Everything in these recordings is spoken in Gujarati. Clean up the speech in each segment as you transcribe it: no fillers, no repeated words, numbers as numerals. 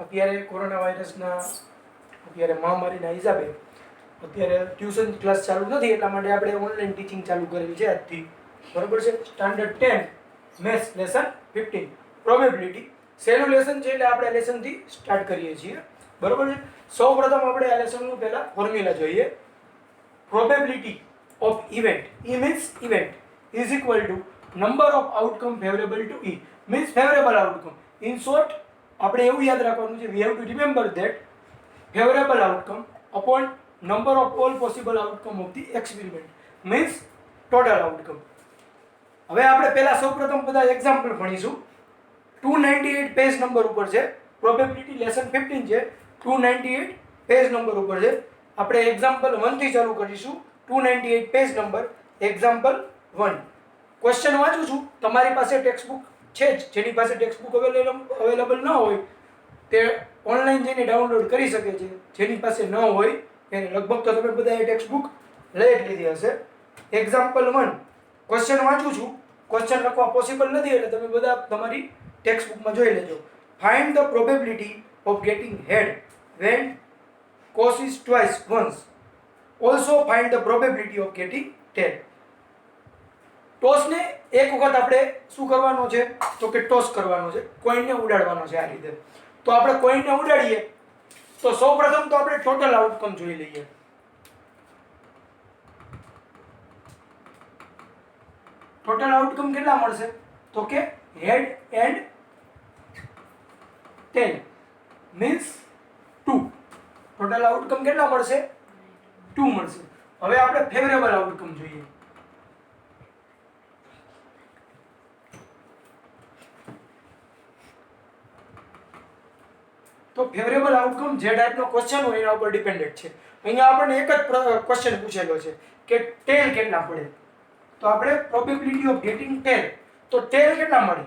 અત્યારે કોરોના વાયરસના અત્યારે મહામારીના હિસાબે અત્યારે ટ્યુશન ક્લાસ ચાલુ નથી, એટલા માટે આપણે ઓનલાઈન ટીચિંગ ચાલુ કરેલી છે આજથી. બરોબર છે. સ્ટાન્ડર્ડ 10 મેથ્સ લેસન 15 પ્રોબેબિલિટી સહેલું લેસન છે, એટલે આપણે લેસનથી સ્ટાર્ટ કરીએ છીએ. બરોબર છે. સૌપ્રથમ આપણે આ લેસનનું પહેલા ફોર્મ્યુલા જોઈએ. Probability of event, E means event, is equal to number of outcome favorable to E means favorable outcome. In short, આપણે એવું યાદ રાખવાનું છે, we have to remember that favorable outcome upon number of all possible outcome of the experiment means total outcome. હવે આપણે પહેલા સૌપ્રથમ બધા એક્ઝામ્પલ ભણીશું. 298 પેજ નંબર ઉપર છે, પ્રોબેબિલિટી લેસન 15 છે, 298 પેજ નંબર ઉપર છે. આપણે એક્ઝામ્પલ 1 થી ચાલુ કરીશું. 298 પેજ નંબર એક્ઝામ્પલ 1. ક્વેશ્ચન વાંચું છું. તમારી પાસે ટેક્સ્ટ બુક છે જ, જેની પાસે ટેક્સ્ટ બુક અવેલેબલ ન હોય તે ઓનલાઈન જઈને ડાઉનલોડ કરી શકે છે. જેની પાસે ન હોય એને લગભગ તો તમે બધાએ ટેક્સ્ટ બુક લઈ જ લીધી હશે. એક્ઝામ્પલ 1 ક્વેશ્ચન વાંચું છું. ક્વેશ્ચન લખવા પોસિબલ નથી એટલે તમે બધા તમારી ટેક્સ્ટ બુકમાં જોઈ લેજો. Find the probability of getting head when cos is twice once. Also find the probability of getting tail. ટોસને એક વખત આપણે શું કરવાનો છે, તો કે ટોસ કરવાનો છે, કોઈનને ઉડાડવાનો છે આ રીતે. તો આપણે કોઈનને ઉડાડીએ તો સૌપ્રથમ તો આપણે ટોટલ આઉટકમ જોઈ લઈએ. ટોટલ આઉટકમ કેટલા મળશે, તો કે head and tail means 2. Total outcome કેટલા મળશે, 2 મળશે. હવે આપણે ફેવરેબલ આઉટકમ જોઈએ. તો ફેવરેબલ આઉટકમ જે ટાઈપનો ક્વેશ્ચન હોય એના ઉપર ડિપેન્ડન્ટ છે. અહીંયા આપણને એક જ ક્વેશ્ચન પૂછેલો છે કે ટેલ કેટલા પડે. તો આપણે પ્રોબેબિલિટી ઓફ ગેટિંગ ટેલ, તો ટેલ કેટલા મળે,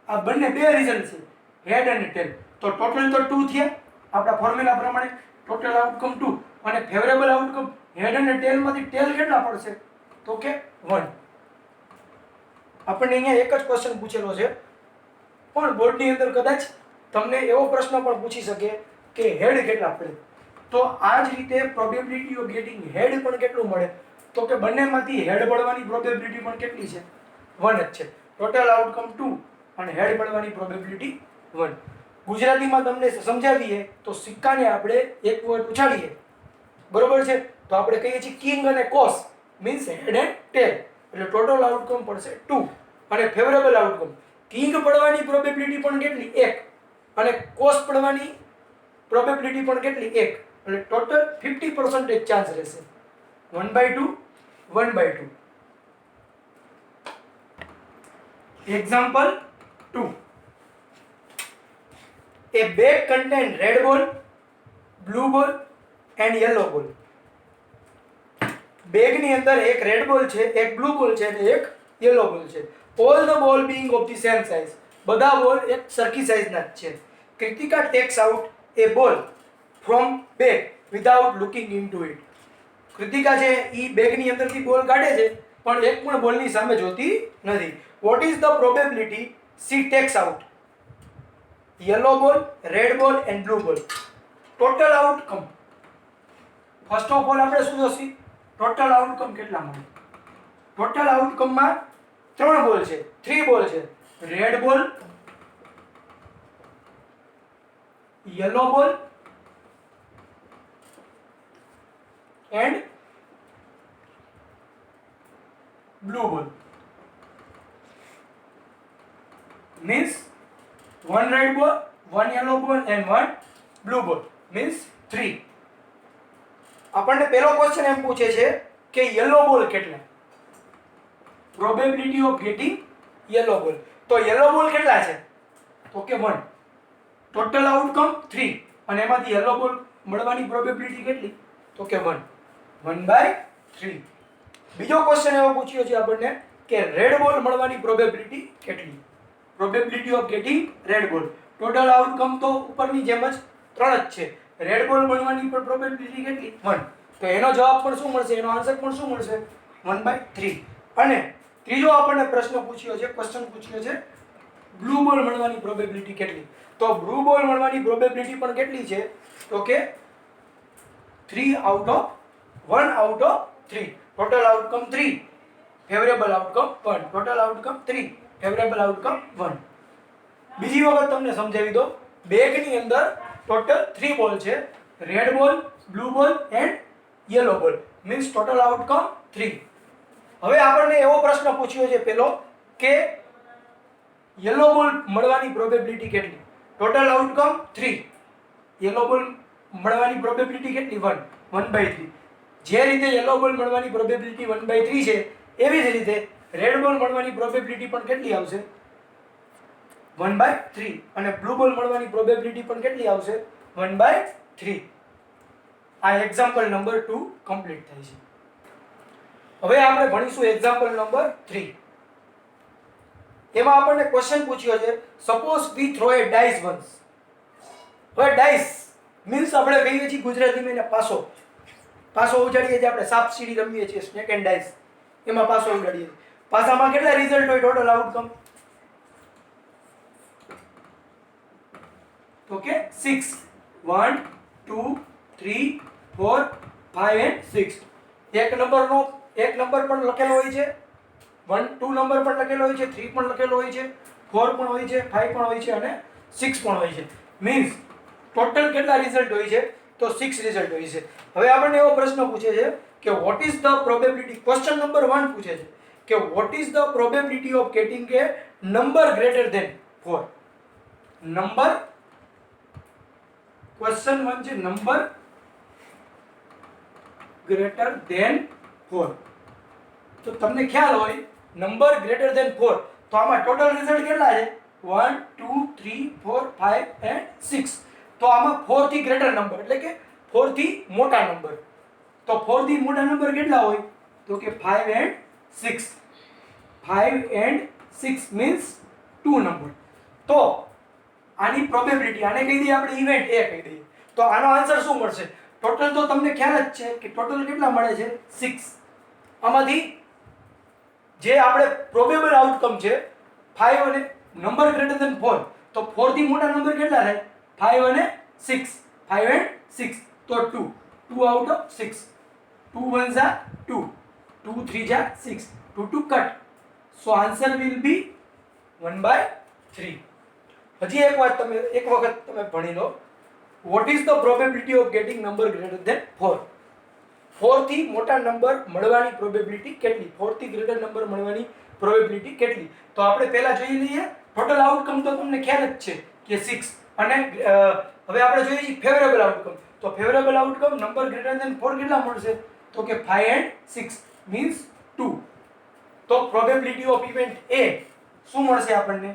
આ બંને બે રિઝલ્ટ છે, હેડ અને ટેલ. તો ટોટલ તો 2 થયા આપણા ફોર્મ્યુલા પ્રમાણે. ટોટલ આઉટકમ 2 અને ફેવરેબલ આઉટકમ હેડ અને ટેલ માંથી ટેલ કેટલા પડશે, તો કે 1. આપણને અહીંયા એક જ ક્વેશ્ચન પૂછેલો છે, પણ બોર્ડની અંદર કદાચ તમને એવો પ્રશ્ન પણ પૂછી શકે કે હેડ કેટલા પડે. તો આ જ રીતે પ્રોબેબિલિટી ઓફ ગેટિંગ હેડ પણ કેટલું મળે, તો કે બંનેમાંથી હેડ પડવાની પ્રોબેબિલિટી પણ કેટલી છે, 1 જ છે. ટોટલ આઉટકમ 2 અને હેડ પડવાની પ્રોબેબિલિટી 1. ગુજરાતીમાં તમને સમજાવીએ તો સિક્કાને આપણે એક વખત ઉછાળીએ, બરોબર છે, તો આપણે કહીએ છીએ કિંગ અને કોસ મીન્સ હેડ એન્ડ ટેલ, એટલે ટોટલ આઉટકમ પડશે 2. અને ફેવરેબલ આઉટકમ કિંગ પડવાની પ્રોબેબિલિટી પણ કેટલી, 1, અને કોસ પડવાની પ્રોબેબિલિટી પણ કેટલી, 1, એટલે ટોટલ 50% ચાન્સ રહેશે. 1/2 1/2. Example 2. A bag contains red ball, blue ball and yellow ball. Bag ની અંદર એક રેડ બોલ છે, એક બ્લુ બોલ છે અને એક યલો બોલ છે. All the ball being of the same size. બધા બોલ એક સરખી સાઈઝના જ છે. Kritika takes out a ball from bag without looking into it. Kritika છે ઈ બેગ ની અંદરથી બોલ કાઢે છે પણ એક પણ બોલની સામે જોતી નથી. What is the probability she takes out yellow ball, red ball and blue ball? Total outcome. First of all આપણે શું જોઈશું, ટોટલ આઉટકમ કેટલા મળે. ટોટલ આઉટકમમાં 3 બોલ છે, 3 બોલ છે, રેડ બોલ, યલો બોલ and blue ball. Means 1 red ball, 1 yellow ball and 1 blue ball means 3. આપણને પહેલો ક્વેશ્ચન એમ પૂછે છે કે યલો બોલ કેટલા, પ્રોબેબિલિટી ઓફ ગેટિંગ યલો બોલ. તો યલો બોલ કેટલા છે, તો કે 1. ટોટલ આઉટકમ 3 અને એમાંથી યલો બોલ મળવાની પ્રોબેબિલિટી કેટલી, તો કે 1. 1/3. બીજો ક્વેશ્ચન એવો પૂછ્યો છે આપણને કે રેડ બોલ મળવાની પ્રોબેબિલિટી કેટલી, પ્રોબેબિલિટી ઓફ ગેટિંગ રેડ બોલ. ટોટલ આઉટકમ તો ઉપરની જેમ જ 3 જ છે, રેડ બોલ મળવાની પણ પ્રોબેબિલિટી કેટલી, 1. તો એનો જવાબ પણ શું મળશે, એનો આન્સર પણ શું મળશે, 1/3. અને ત્રીજો આપણને પ્રશ્ન પૂછ્યો છે, ક્વેશ્ચન પૂછ્યો છે બ્લુ બોલ મળવાની પ્રોબેબિલિટી કેટલી. તો બ્લુ બોલ મળવાની પ્રોબેબિલિટી પણ કેટલી છે તો કે 1 out of 3. Total outcome 3, favourable outcome 1. Total outcome 3, favourable outcome 1. બીજી વખત તમને સમજાવી દો. બેગની અંદર ટોટલ 3 બોલ છે, રેડ બોલ, બ્લુ બોલ એન્ડ યલો બોલ. Means total outcome 3. હવે આપણને એવો પ્રશ્ન પૂછ્યો છે પેલો કે યલો બોલ મળવાની પ્રોબેબિલિટી કેટલી? ટોટલ આઉટકમ 3, યલો બોલ મળવાની પ્રોબેબિલિટી કેટલી? 1, 1/3. જે રીતે યલો બોલ મળવાની પ્રોબેબિલિટી 1/3 છે, એવી જ રીતે રેડ બોલ મળવાની પ્રોબેબિલિટી પણ કેટલી આવશે? 1/3. અને બ્લુ બોલ મળવાની પ્રોબેબિલિટી પણ કેટલી આવશે? 1/3. આ એક્ઝામ્પલ નંબર 2 કમ્પ્લીટ થાય છે. હવે આપણે ભણીશું એક્ઝામ્પલ નંબર 3. એમાં આપણને ક્વેશ્ચન પૂછ્યો છે, સપોઝ વી થ્રો એ ડાઇસ વન્સ. હવે ડાઇસ મીન્સ આપણે કહીએ છીએ ગુજરાતીમાં એને પાસો ઉજાડીએ છીએ. આપણે સાપ સીડી રમીએ છીએ, સ્નેક એન્ડ ડાઇસ, એમાં પાસો ઉડાડીએ છીએ. પાસામાં કેટલા રિઝલ્ટ હોય ટોટલ આઉટકમ? તો કે 6. 1 2 3 4 5 and 6. એક નંબર પણ લખેલો હોય છે, 1 2 નંબર પણ લખેલો હોય છે, 3 પણ લખેલો હોય છે, 4 પણ હોય છે, 5 પણ હોય છે અને 6 પણ હોય છે. મીન્સ ટોટલ કેટલા રિઝલ્ટ હોય છે? તો 6 રિઝલ્ટ હોય છે. હવે આપણને એવો પ્રશ્ન પૂછે છે કે what is the probability, question number 1 પૂછે છે કે what is the probability of getting a number greater than 4. Number, question 1 છે નંબર ગ્રેટર ધેન 4. તો તમને ખ્યાલ હોય નંબર ગ્રેટર ધેન 4, તો આમાં ટોટલ રિઝલ્ટ કેટલા છે? 1 2 3 4 5 and 6. તો આમાં 4 થી ગ્રેટર નંબર એટલે કે 4 થી મોટા નંબર. તો 4 થી મોટા નંબર કેટલા હોય? તો કે 5 and 6. 5 and 6 means 2 number. તો આની પ્રોબેબિલિટી, આને કહી દઈએ આપણે ઇવેન્ટ A કહી દઈએ. તો આનો આન્સર શું મળશે? ટોટલ તો તમને ખ્યાલ જ છે કે ટોટલ કેટલા મળે છે? 6. આમાંથી જે આપણે પ્રોબેબલ આઉટકમ છે 5 અને નંબર ગ્રેટર ધેન 4, તો 4 થી મોટા નંબર કેટલા થાય? 5 અને 6. 5 and 6 તો 2. 2 out of 6. 2 1s are 2. 2 3s are 6. 2 2 cut. So answer will be 1/3. હજી એક વખત તમે ભણી લો. What is the probability of getting number greater than 4? 4 થી મોટા નંબર મળવાની પ્રોબેબિલિટી કેટલી? 4 થી ગ્રેટર નંબર મળવાની પ્રોબેબિલિટી કેટલી? તો આપણે પહેલા જોઈ લઈએ. ટોટલ આઉટકમ તો તમને ખ્યાલ જ છે કે 6. અને હવે આપણે જોઈએ છીએ ફેવરેબલ આઉટકમ. તો favourable outcome number greater than 4 કેટલા મળશે? તો કે 5 and 6 means 2. તો પ્રોબેબિલિટી ઓફ ઇવેન્ટ A શું મળશે આપણને?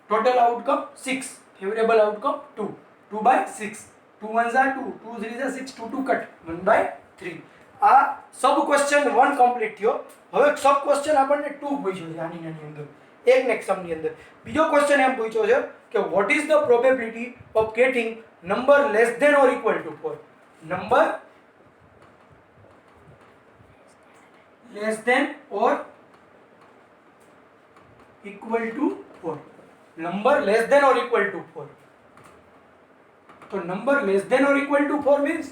Total outcome 6, favourable outcome 2. 2/6. 2 1s are 2. 2 3s are 6. 2 2 cut. 1/3. આ સબ ક્વેશ્ચન 1 કમ્પ્લીટ થયો. હવે સબ ક્વેશ્ચન આપણને 2 પૂછ્યો છે આની અંદર, એક નેક્સ્ટ સમ ની અંદર. બીજો ક્વેશ્ચન એમ પૂછ્યો છે કે what is the probability of getting number less than or equal to 4? Number less than or equal to 4. Number less than or equal to 4. તો number less than or equal to 4 means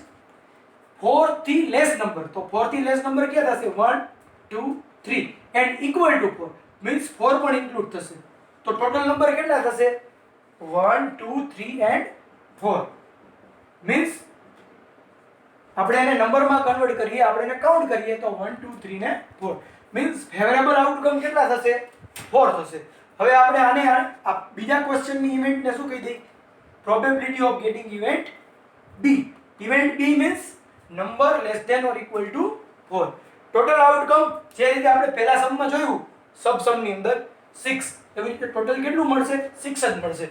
4 થી લેસ નંબર. તો 4 થી લેસ નંબર ક્યાં થશે? 1 2 3 એન્ડ ઇક્વલ ટુ 4 મીન્સ 4 પણ ઇન્ક્લુડ થશે. તો ટોટલ નંબર કેટલા થશે? 1 2 3 એન્ડ 4 મીન્સ આપણે એને નંબરમાં કન્વર્ટ કરીએ, આપણે એને કાઉન્ટ કરીએ તો 1 2 3 ને 4 મીન્સ ફેવરેબલ આઉટકમ કેટલા થશે? 4 થશે. હવે આપણે આને આ બીજા ક્વેશ્ચનની ઇવેન્ટને શું કહી દઈએ? Probability of getting event B. Event B means number less than or equal to 4. Total outcome જે રીતે આપણે પહેલા સમમાં જોયું સબ સમની અંદર 6, એવી રીતે ટોટલ કેટલું મળશે? 6 જ મળશે.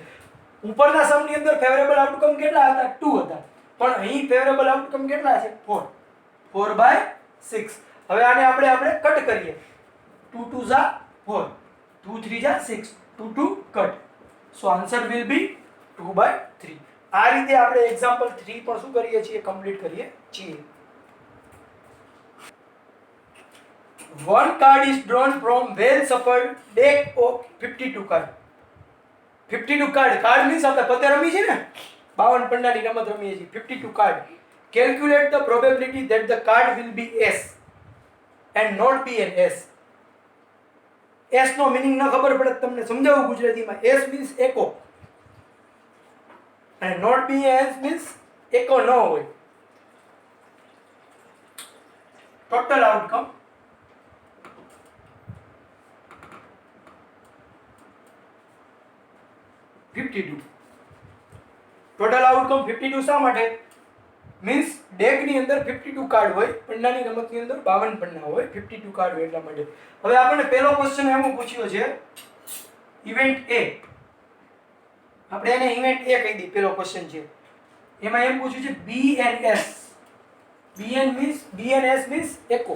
ઉપરના સમની અંદર ફેવરેબલ આઉટકમ કેટલા હતા? 2 હતા. પણ અહીં ફેવરેબલ આઉટકમ કેટલા છે? 4. 4/6. હવે આને આપણે કટ કરીએ. 2 2s are 4. 2 3s are 6. 2 2 cut. So answer will be 2/3. આ રીતે આપણે એક્ઝામ્પલ 3 પણ શું કરીએ છીએ? કમ્પ્લીટ કરીએ છીએ. One card is drawn from well shuffled deck of 52 cards. 52 card. Card means આપણે પત્તે રમી છે ને, 52 પન્નાની રમત રમીએ છીએ. 52 card. Calculate the probability that the card will be ace and not B N ace. Ace નો મીનિંગ ન ખબર પડે તમને સમજાવું ગુજરાતીમાં. એસ મીન્સ એકો અને નોટ બી એસ મીન્સ એકો ન હોય. ટોટલ આઉટકમ ટોટલ આઉટકમ 52 શા માટે? મીન્સ ડેકની અંદર 52 કાર્ડ હોય, પન્નાની રમતની અંદર 52 પન્ના હોય, 52 કાર્ડ હોય એટલા માટે. હવે આપણને પહેલો ક્વેશ્ચન એમાં પૂછ્યો છે ઇવેન્ટ એ. આપણે એને ઇવેન્ટ એ કહી દઈએ. પહેલો ક્વેશ્ચન છે એમાં એમ પૂછ્યું છે BNS. BNS મીન્સ એકો.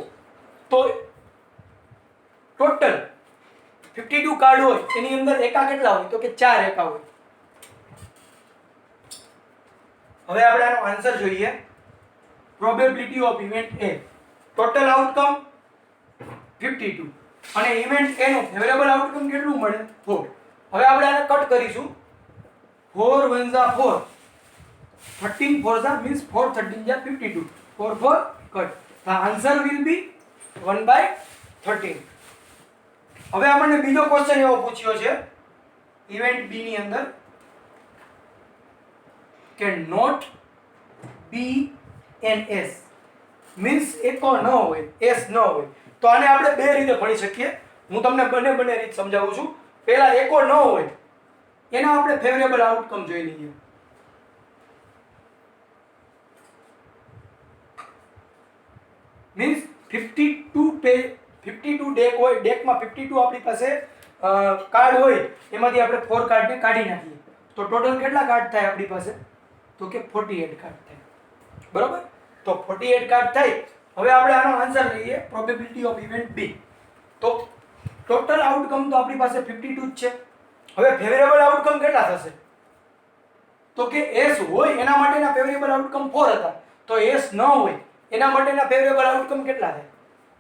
તો ટોટલ 52 કાર્ડ હોય એની અંદર એકા કેટલા હોય? તો કે 4 એકા હોય. હવે આપણે આનો આન્સર જોઈએ. Probability of event A. Total outcome 52 અને ઇવેન્ટ A નું ફેવરેબલ આઉટકમ કેટલું મળે? 4. હવે આપણે આને કટ કરીશું. 4 1 જા 4, 13 4 જા મીન્સ 4 13 જા 52, 4 4 cut. The answer will be 1/13. હવે આપણને બીજો ક્વેશ્ચન એવો પૂછ્યો છે ઇવેન્ટ B ની અંદર કે not B N S means એકો ન હોય, એસ ન હોય. તો આને આપણે બે રીતે ભણી શકીએ. હું તમને બંને રીત સમજાવું છું. પહેલા એકો ન હોય એના આપણે ફેવરેબલ આઉટકમ જોઈ લઈએ. મીન્સ 52 ડેક હોય, ડેકમાં 52 આપણી પાસે કાર્ડ હોય, એમાંથી આપણે 4 કાર્ડને કાઢી નાખીએ તો ટોટલ કેટલા કાર્ડ થાય આપણી પાસે? તો કે 48 કાર્ડ થાય. બરોબર? તો 48 કાર્ડ થાય. હવે આપણે આનો આન્સર લઈએ પ્રોબેબિલિટી ઓફ ઇવેન્ટ B. તો ટોટલ આઉટકમ તો આપણી પાસે 52 જ છે. હવે ફેવરેબલ આઉટકમ કેટલા થશે? તો કે S હોય એના માટેના ફેવરેબલ આઉટકમ 4 હતા. તો S ન હોય એના માટેના ફેવરેબલ આઉટકમ કેટલા થાય?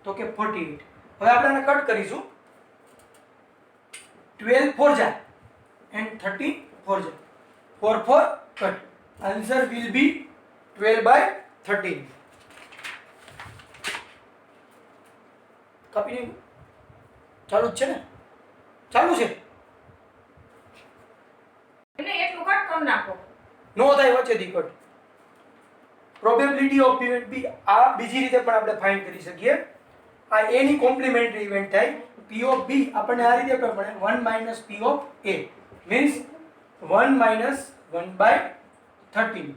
તો કે 48. હવે આપણે આને કટ કરીશું. 12 4 જા and 13 4 જા, 4 4 cut. Answer will be 12/13. Copy ચાલુ જ છે ને? ચાલુ છે. એને એટલું કટ કરી નાખો. નો થાય વચ્ચેથી cut. Probability of event B આ બીજી રીતે પણ આપણે ફાઇન્ડ કરી શકીએ. આ A ની કોમ્પ્લિમેન્ટરી ઇવેન્ટ થાય. P of B આપણને આ રીતે પણ મળે 1 - P of A means 1 - 1/13.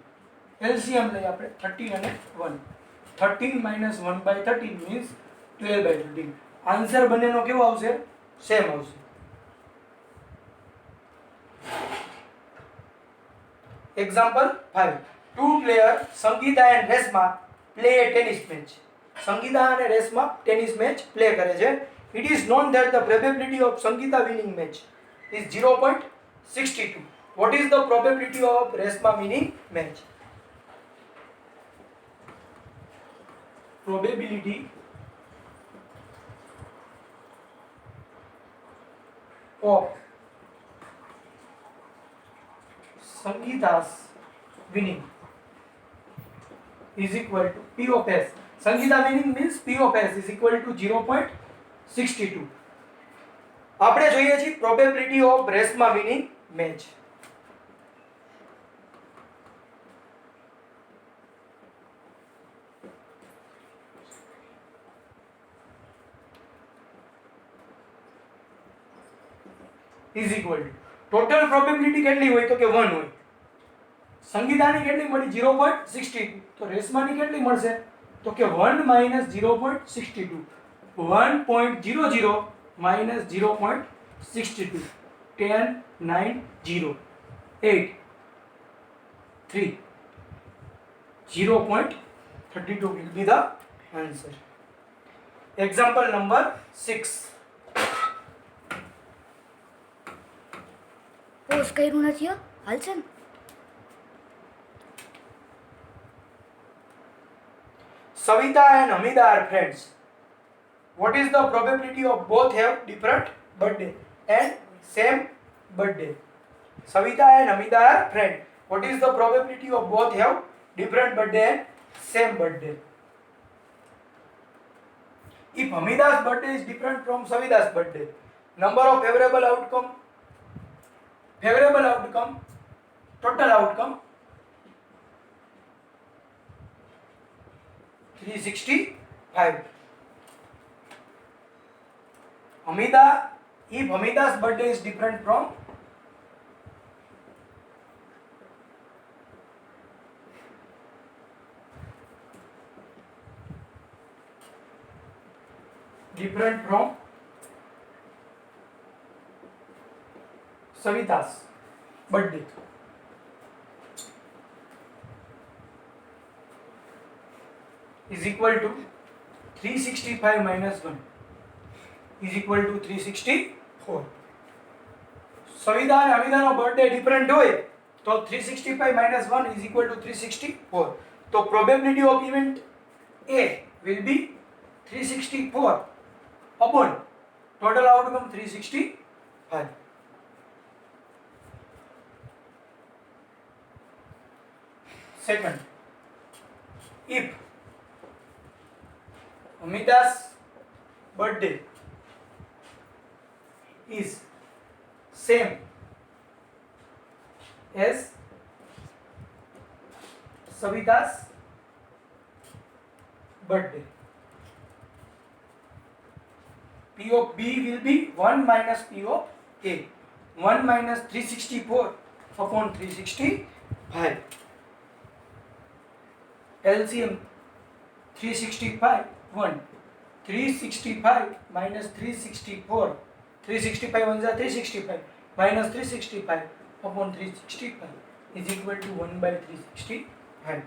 LCM લઈએ આપણે 13 અને 1. 13 - 1/13 મીન્સ 12/13. આન્સર બંનેનો કેવો આવશે? સેમ આવશે. Example 5. Two player Sangita and Reshma play a tennis match. Sangita અને રેશમા ટેનિસ મેચ પ્લે કરે છે. It is known that the probability of Sangeeta winning match is 0.62. What is the probability of Reshma winning match? Probability of Sangeeta's winning is equal to P of S. Sangeeta winning means P of S is equal to 0.62. આપણે જોઈએ છીએ probability of Reshma winning match. Is equal to total probability કેટલી હોય? તો કે 1 હોય. સંગીતાની કેટલી મળી? 0.62. તો રેશમાની કેટલી મળશે? તો કે 1 - 0.62. 1.00 - 0.62. 10 9 0 8 3 0.32 will be the answer. Example number 6. Pose કર્યું નથી હો, હાલશે ને? Savita and Hamida are friends. What is the probability of both have different birthday and same birthday? Savita and Amita are friends. What is the probability of both have different birthday and same birthday? If Amita's birthday is different from Savita's birthday, number of favorable outcome, total outcome 365. If Amita's birthday is different from Savita's birthday, is equal to 365 minus 1 is equal to 364. Savita and Amita નો બર્થડે ડિફરન્ટ હોય તો 365 minus 1 is equal to 364. તો probability of event A will be 364 upon total outcome 365. Second, if Amita's birthday is same as Savita's birthday, P of B will be 1 minus P of A. 1 minus 364 upon 365. LCM 365 1. 365 minus 364. 365 ones are 365 minus 365 upon 365 is equal to 1 by 365.